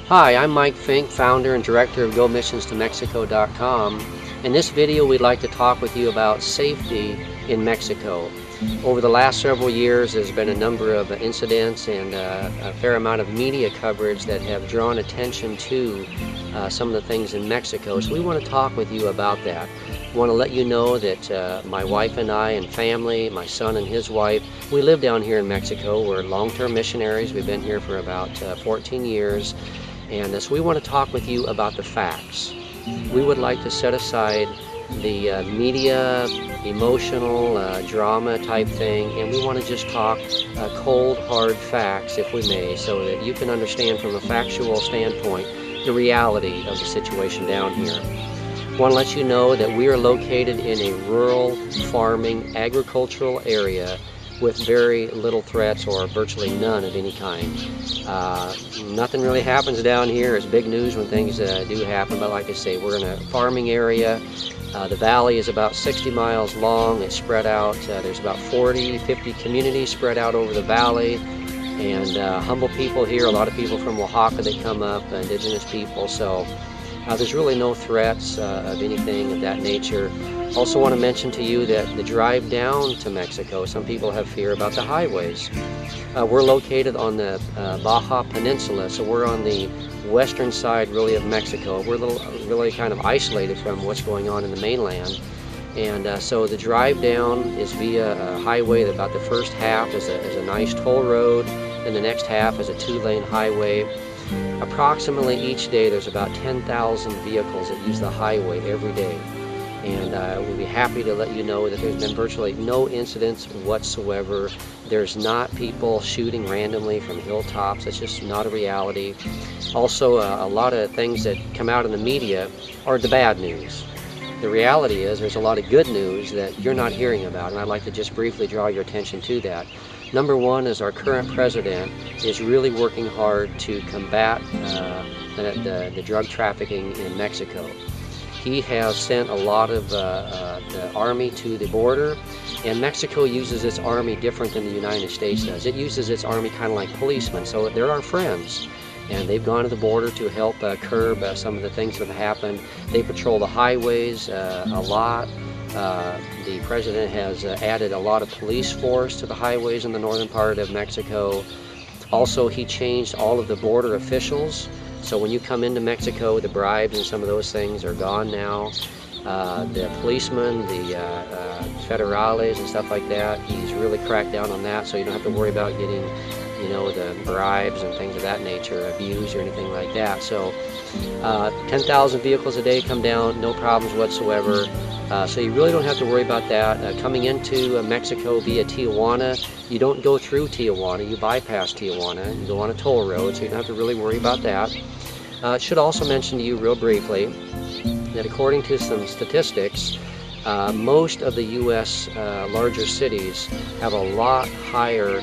Hi, I'm Mike Fink, founder and director of GoMissionsToMexico.com. In this video, we'd like to talk with you about safety in Mexico. Over the last several years, there's been a number of incidents and a fair amount of media coverage that have drawn attention to some of the things in Mexico. So we want to talk with you about that. I want to let you know that my wife and I and family, my son and his wife, we live down here in Mexico. We're long-term missionaries. We've been here for about 14 years. And so we want to talk with you about the facts. We would like to set aside the media, emotional, drama type thing, and we want to just talk cold, hard facts, if we may, so that you can understand from a factual standpoint the reality of the situation down here. I want to let you know that we are located in a rural, farming, agricultural area with very little threats or virtually none of any kind. Nothing really happens down here. It's big news when things do happen, but like I say, we're in a farming area. The valley is about 60 miles long. It's spread out. There's about 40, 50 communities spread out over the valley, and humble people here, a lot of people from Oaxaca that come up, indigenous people, so there's really no threats of anything of that nature. Also want to mention to you that the drive down to Mexico, some people have fear about the highways. We're located on the Baja Peninsula, so we're on the western side really of Mexico. We're really kind of isolated from what's going on in the mainland. And so the drive down is via a highway. About the first half is a nice toll road, and the next half is a 2-lane highway. Approximately each day there's about 10,000 vehicles that use the highway every day. And we'll be happy to let you know that there's been virtually no incidents whatsoever. There's not people shooting randomly from hilltops. It's just not a reality. Also, a lot of things that come out in the media are the bad news. The reality is there's a lot of good news that you're not hearing about, and I'd like to just briefly draw your attention to that. Number one is our current president is really working hard to combat the drug trafficking in Mexico. He has sent a lot of the army to the border, and Mexico uses its army different than the United States does. It uses its army kind of like policemen, so they're our friends. And they've gone to the border to help curb some of the things that have happened. They patrol the highways a lot. The president has added a lot of police force to the highways in the northern part of Mexico. Also, he changed all of the border officials. So when you come into Mexico, the bribes and some of those things are gone now. The policemen, the federales and stuff like that, he's really cracked down on that, so you don't have to worry about getting, you know, the bribes and things of that nature, abused or anything like that. So 10,000 vehicles a day come down, no problems whatsoever. So you really don't have to worry about that. Coming into Mexico via Tijuana, you don't go through Tijuana, you bypass Tijuana, you go on a toll road, so you don't have to really worry about that. I should also mention to you real briefly that according to some statistics, most of the U.S. Larger cities have a lot higher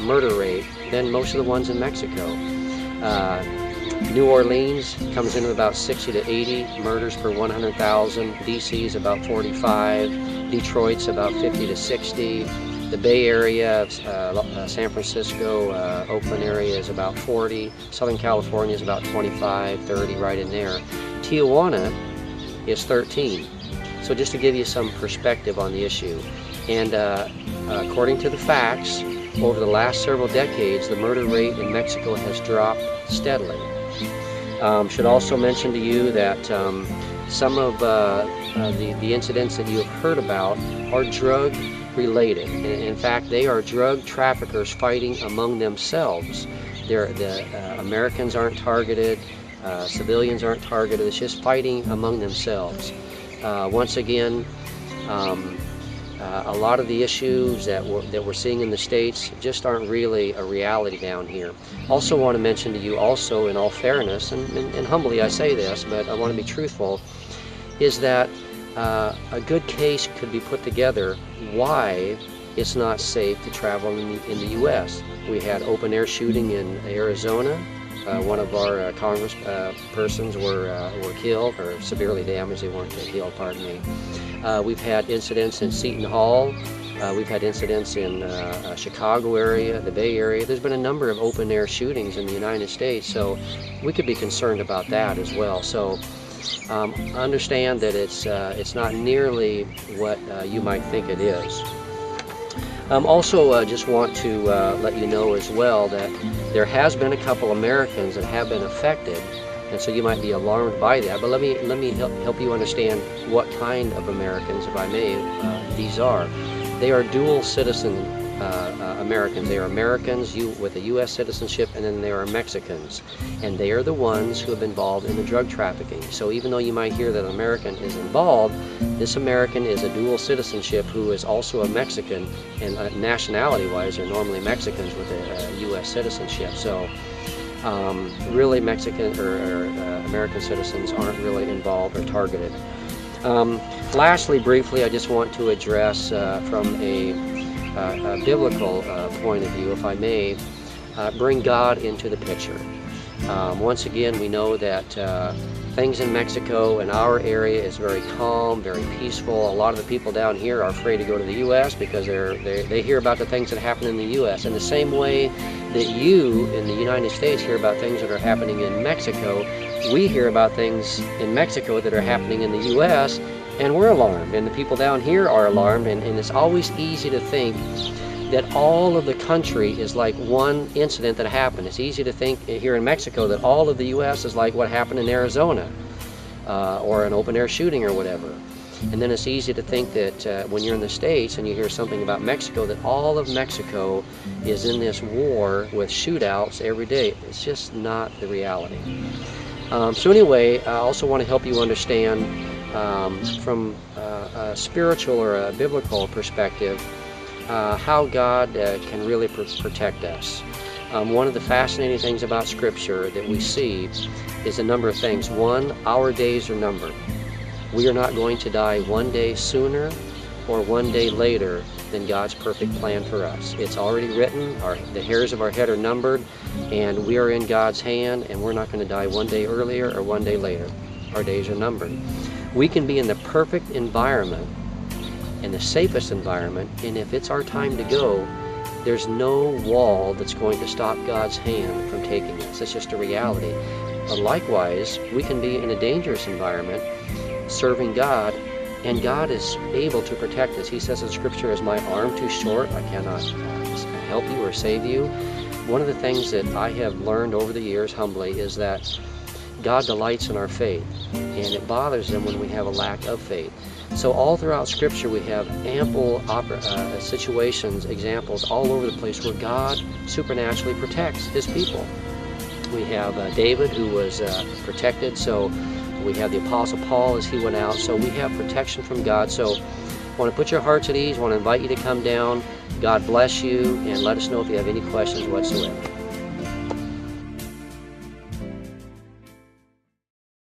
murder rate than most of the ones in Mexico. New Orleans comes in at about 60 to 80 murders per 100,000. D.C. is about 45. Detroit's about 50 to 60. The Bay Area, San Francisco, Oakland area is about 40. Southern California is about 25, 30, right in there. Tijuana is 13. So just to give you some perspective on the issue. And according to the facts, over the last several decades, the murder rate in Mexico has dropped steadily. Should also mention to you that some of the incidents that you have heard about are drug related. In fact, they are drug traffickers fighting among themselves. The Americans aren't targeted, civilians aren't targeted, it's just fighting among themselves. Once again, a lot of the issues that we're seeing in the States just aren't really a reality down here. Also want to mention to you, also in all fairness, and humbly I say this, but I want to be truthful, is that a good case could be put together why it's not safe to travel in the U.S. We had open air shooting in Arizona, one of our congresspersons were killed or severely damaged. They weren't killed, pardon me. We've had incidents in Seton Hall. We've had incidents in Chicago area, the Bay Area. There's been a number of open-air shootings in the United States, so we could be concerned about that as well. So understand that it's not nearly what you might think it is. Also, just want to let you know as well that there has been a couple Americans that have been affected, and so you might be alarmed by that. But let me help you understand what kind of Americans, if I may, these are. They are dual citizen Americans. They are Americans with a U.S. citizenship, and then there are Mexicans. And they are the ones who have been involved in the drug trafficking. So even though you might hear that an American is involved, this American is a dual citizenship who is also a Mexican, and nationality-wise are normally Mexicans with a U.S. citizenship. So really Mexican or American citizens aren't really involved or targeted. Lastly, briefly, I just want to address from a biblical point of view, if I may, bring God into the picture. Once again, we know that things in Mexico and our area is very calm, very peaceful. A lot of the people down here are afraid to go to the U.S. because they hear about the things that happen in the U.S. In the same way that you in the United States hear about things that are happening in Mexico, we hear about things in Mexico that are happening in the U.S., and we're alarmed, and the people down here are alarmed, and it's always easy to think that all of the country is like one incident that happened. It's easy to think here in Mexico that all of the U.S. is like what happened in Arizona, or an open-air shooting or whatever. And then it's easy to think that when you're in the States and you hear something about Mexico, that all of Mexico is in this war with shootouts every day. It's just not the reality. So anyway, I also want to help you understand from a spiritual or a biblical perspective how God can really protect us. One of the fascinating things about Scripture that we see is a number of things. One, our days are numbered. We are not going to die one day sooner or one day later than God's perfect plan for us. It's already written. The hairs of our head are numbered, and we are in God's hand, and we're not going to die one day earlier or one day later. Our days are numbered. We can be in the perfect environment, in the safest environment, and if it's our time to go, there's no wall that's going to stop God's hand from taking us. It's just a reality. But likewise, we can be in a dangerous environment, serving God, and God is able to protect us. He says in Scripture, "Is my arm too short? I cannot help you or save you." One of the things that I have learned over the years, humbly, is that God delights in our faith, and it bothers Him when we have a lack of faith. So all throughout Scripture we have ample situations, examples all over the place where God supernaturally protects His people. We have David, who was protected, so we have the Apostle Paul as he went out, so we have protection from God. So I want to put your hearts at ease, I want to invite you to come down. God bless you, and let us know if you have any questions whatsoever.